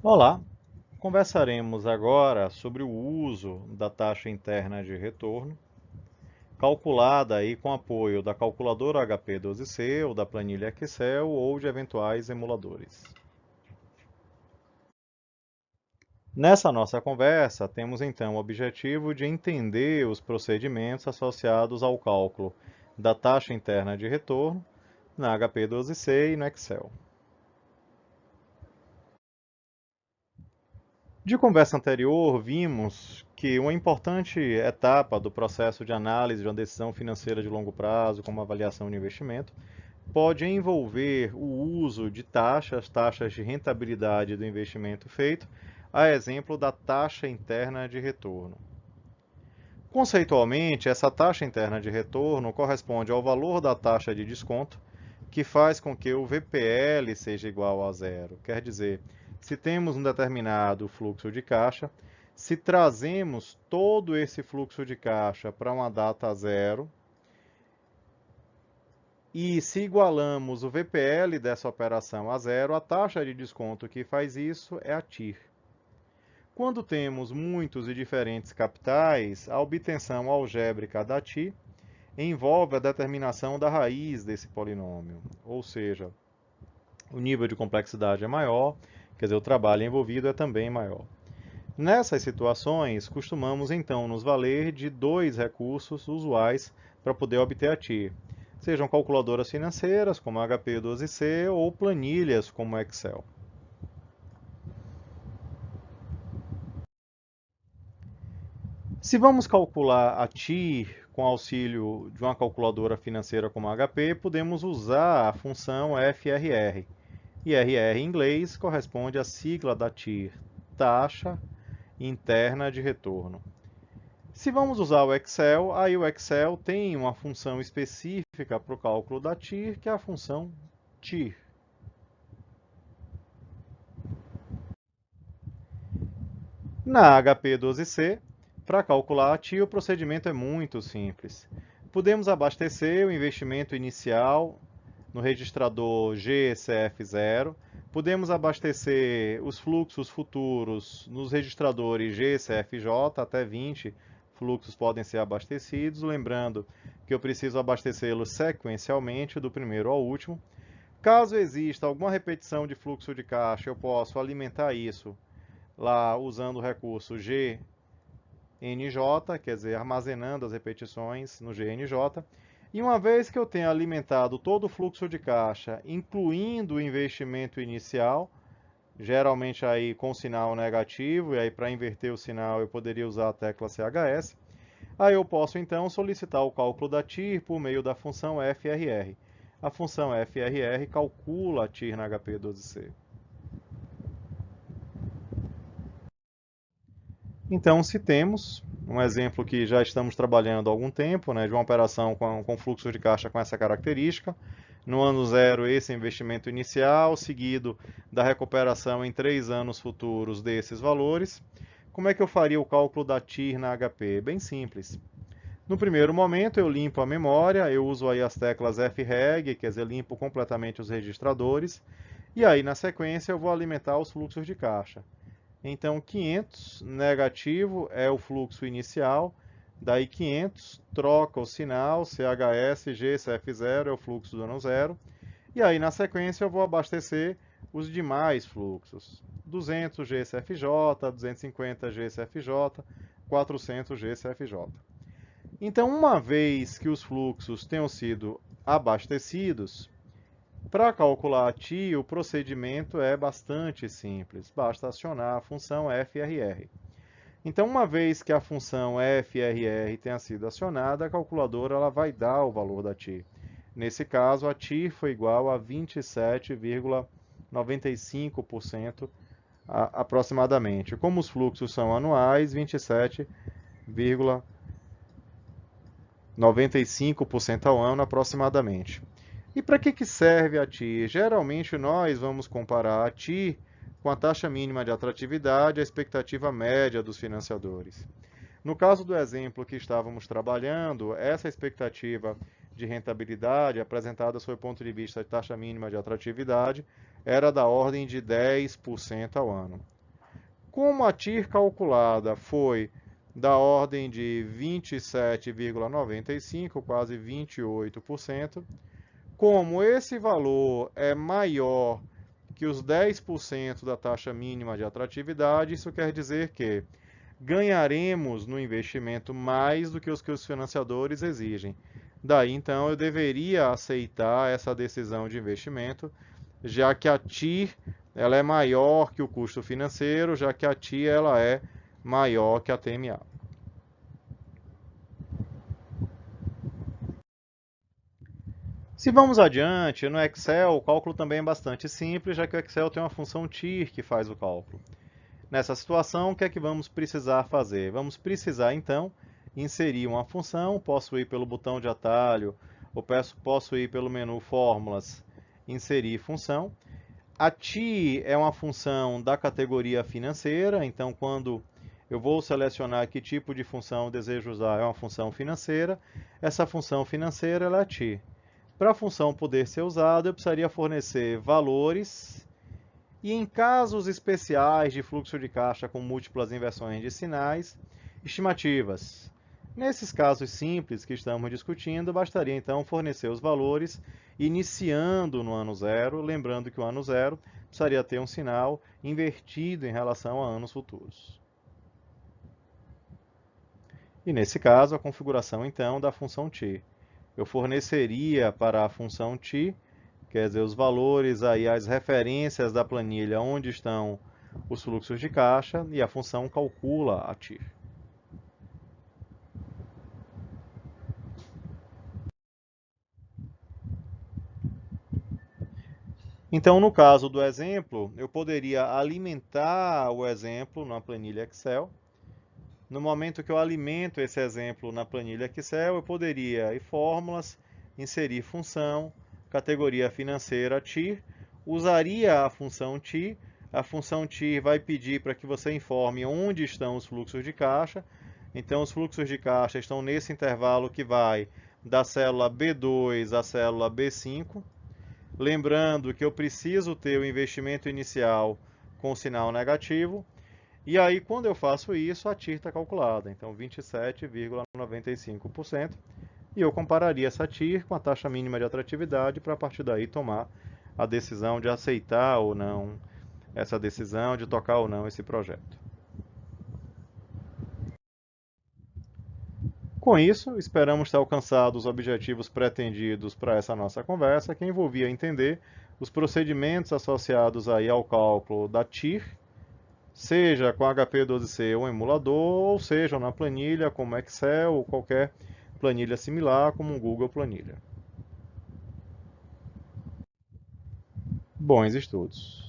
Olá, conversaremos agora sobre o uso da taxa interna de retorno, calculada aí com apoio da calculadora HP12C ou da planilha Excel ou de eventuais emuladores. Nessa nossa conversa, temos então o objetivo de entender os procedimentos associados ao cálculo da taxa interna de retorno na HP12C e no Excel. De conversa anterior, vimos que uma importante etapa do processo de análise de uma decisão financeira de longo prazo, como avaliação de investimento, pode envolver o uso de taxas de rentabilidade do investimento feito, a exemplo da taxa interna de retorno. Conceitualmente, essa taxa interna de retorno corresponde ao valor da taxa de desconto, que faz com que o VPL seja igual a zero. Quer dizer, se temos um determinado fluxo de caixa, se trazemos todo esse fluxo de caixa para uma data zero e se igualamos o VPL dessa operação a zero, a taxa de desconto que faz isso é a TIR. Quando temos muitos e diferentes capitais, a obtenção algébrica da TIR envolve a determinação da raiz desse polinômio, ou seja, o nível de complexidade é maior, quer dizer, o trabalho envolvido é também maior. Nessas situações, costumamos então nos valer de dois recursos usuais para poder obter a TIR, sejam calculadoras financeiras, como a HP12C, ou planilhas, como o Excel. Se vamos calcular a TIR com auxílio de uma calculadora financeira como a HP, podemos usar a função FRR. E RR em inglês corresponde à sigla da TIR, taxa interna de retorno. Se vamos usar o Excel, aí o Excel tem uma função específica para o cálculo da TIR, que é a função TIR. Na HP12C, para calcular a TIR, o procedimento é muito simples. Podemos abastecer o investimento inicial no registrador GCF0, podemos abastecer os fluxos futuros nos registradores GCFJ, até 20 fluxos podem ser abastecidos, lembrando que eu preciso abastecê-los sequencialmente, do primeiro ao último. Caso exista alguma repetição de fluxo de caixa, eu posso alimentar isso lá usando o recurso GNJ, quer dizer, armazenando as repetições no GNJ. E uma vez que eu tenha alimentado todo o fluxo de caixa, incluindo o investimento inicial, geralmente aí com sinal negativo, e aí para inverter o sinal eu poderia usar a tecla CHS, aí eu posso então solicitar o cálculo da TIR por meio da função FRR. A função FRR calcula a TIR na HP12C. Então, se temos um exemplo que já estamos trabalhando há algum tempo, né, de uma operação com fluxo de caixa com essa característica, no ano zero, esse investimento inicial, seguido da recuperação em 3 anos futuros desses valores, como é que eu faria o cálculo da TIR na HP? Bem simples. No primeiro momento, eu limpo a memória, eu uso aí as teclas FREG, quer dizer, limpo completamente os registradores, e aí na sequência eu vou alimentar os fluxos de caixa. Então, 500 negativo é o fluxo inicial, daí 500 troca o sinal, CHS, GCF0 é o fluxo do ano zero, e aí na sequência eu vou abastecer os demais fluxos. 200 GCFJ, 250 GCFJ, 400 GCFJ. Então, uma vez que os fluxos tenham sido abastecidos, para calcular a TI, o procedimento é bastante simples, basta acionar a função FRR. Então, uma vez que a função FRR tenha sido acionada, a calculadora ela vai dar o valor da TI. Nesse caso, a TI foi igual a 27,95% aproximadamente. Como os fluxos são anuais, 27,95% ao ano aproximadamente. E para que serve a TIR? Geralmente nós vamos comparar a TIR com a taxa mínima de atratividade, a expectativa média dos financiadores. No caso do exemplo que estávamos trabalhando, essa expectativa de rentabilidade, apresentada sob o ponto de vista de taxa mínima de atratividade, era da ordem de 10% ao ano. Como a TIR calculada foi da ordem de 27,95, quase 28%, como esse valor é maior que os 10% da taxa mínima de atratividade, isso quer dizer que ganharemos no investimento mais do que os financiadores exigem. Daí, então, eu deveria aceitar essa decisão de investimento, já que a TIR ela é maior que o custo financeiro, já que a TIR ela é maior que a TMA. Se vamos adiante, no Excel o cálculo também é bastante simples, já que o Excel tem uma função TIR que faz o cálculo. Nessa situação, o que é que vamos precisar fazer? Vamos precisar, então, inserir uma função, posso ir pelo botão de atalho, ou posso ir pelo menu Fórmulas, inserir função. A TIR é uma função da categoria financeira, então quando eu vou selecionar que tipo de função eu desejo usar, é uma função financeira. Essa função financeira ela é a TIR. Para a função poder ser usada, eu precisaria fornecer valores e, em casos especiais de fluxo de caixa com múltiplas inversões de sinais, estimativas. Nesses casos simples que estamos discutindo, bastaria então fornecer os valores iniciando no ano zero, lembrando que o ano zero precisaria ter um sinal invertido em relação a anos futuros. E nesse caso, a configuração então da função t. Eu forneceria para a função t, quer dizer, os valores aí, as referências da planilha onde estão os fluxos de caixa, e a função calcula a TIR. Então, no caso do exemplo, eu poderia alimentar o exemplo na planilha Excel. No momento que eu alimento esse exemplo na planilha Excel, eu poderia ir fórmulas, inserir função, categoria financeira TIR, usaria a função TIR. A função TIR vai pedir para que você informe onde estão os fluxos de caixa. Então, os fluxos de caixa estão nesse intervalo que vai da célula B2 à célula B5. Lembrando que eu preciso ter o investimento inicial com sinal negativo. E aí, quando eu faço isso, a TIR está calculada. Então, 27,95%. E eu compararia essa TIR com a taxa mínima de atratividade para, a partir daí, tomar a decisão de aceitar ou não essa decisão, de tocar ou não esse projeto. Com isso, esperamos ter alcançado os objetivos pretendidos para essa nossa conversa, que envolvia entender os procedimentos associados aí ao cálculo da TIR, seja com HP12C ou emulador, ou seja na planilha como Excel ou qualquer planilha similar, como um Google Planilha. Bons estudos!